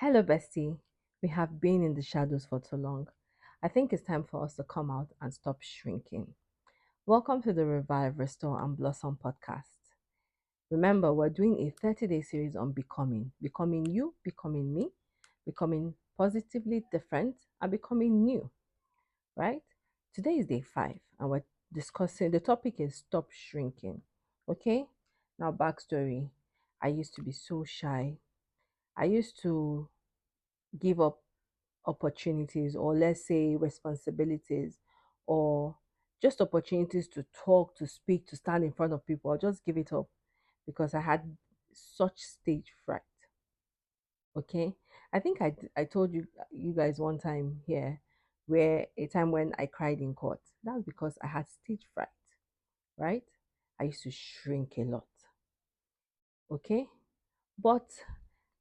Hello, bestie. We have been in the shadows for too long. I think it's time for us to come out and stop shrinking. Welcome to the Revive, Restore, and Blossom podcast. Remember, we're doing a 30-day series on becoming you, becoming me, becoming positively different, and becoming new, right? Today is day 5, and we're discussing the topic is stop shrinking. Okay? Now, backstory. I used to be so shy. I used to give up opportunities, or let's say responsibilities, or just opportunities to talk, to speak, to stand in front of people. I'll just give it up because I had such stage fright. Okay. I think I told you guys one time here where a time when I cried in court. That was because I had stage fright, right? I used to shrink a lot. Okay. But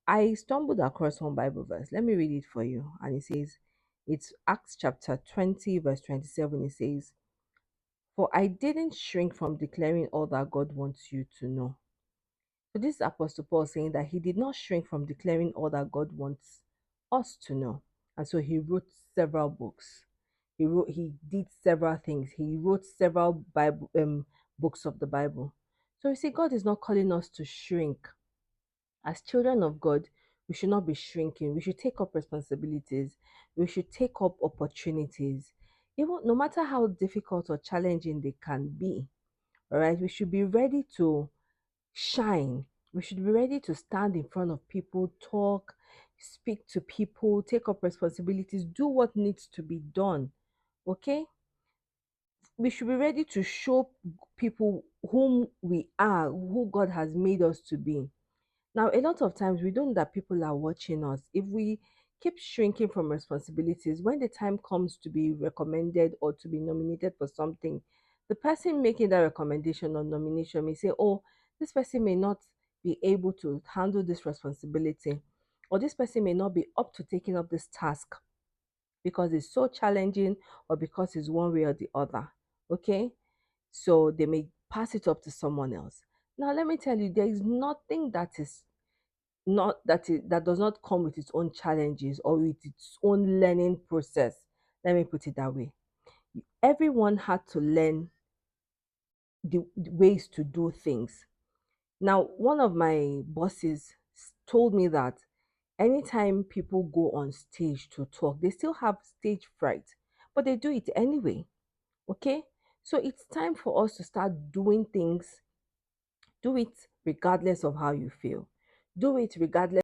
I stumbled across one Bible verse. Let me read it for you. And it says, it's Acts chapter 20, verse 27. It says, "For I didn't shrink from declaring all that God wants you to know." So this is Apostle Paul saying that he did not shrink from declaring all that God wants us to know. And so he wrote several books. He did several things. He wrote several books of the Bible. So you see, God is not calling us to shrink. As children of God, we should not be shrinking. We should take up responsibilities. We should take up opportunities. Even no matter how difficult or challenging they can be. All right. We should be ready to shine. We should be ready to stand in front of people, talk, speak to people, take up responsibilities, do what needs to be done. Okay? We should be ready to show people whom we are, who God has made us to be. Now, a lot of times we don't know that people are watching us. If we keep shrinking from responsibilities, when the time comes to be recommended or to be nominated for something, the person making that recommendation or nomination may say, "Oh, this person may not be able to handle this responsibility, or this person may not be up to taking up this task because it's so challenging or because it's one way or the other." Okay? So they may pass it up to someone else. Now, let me tell you, there is nothing that does not come with its own challenges or with its own learning process. Let me put it that way. Everyone had to learn the ways to do things. Now, one of my bosses told me that anytime people go on stage to talk, they still have stage fright, but they do it anyway. Okay? So it's time for us to start doing things. Do it regardless of how you feel. Do it regardless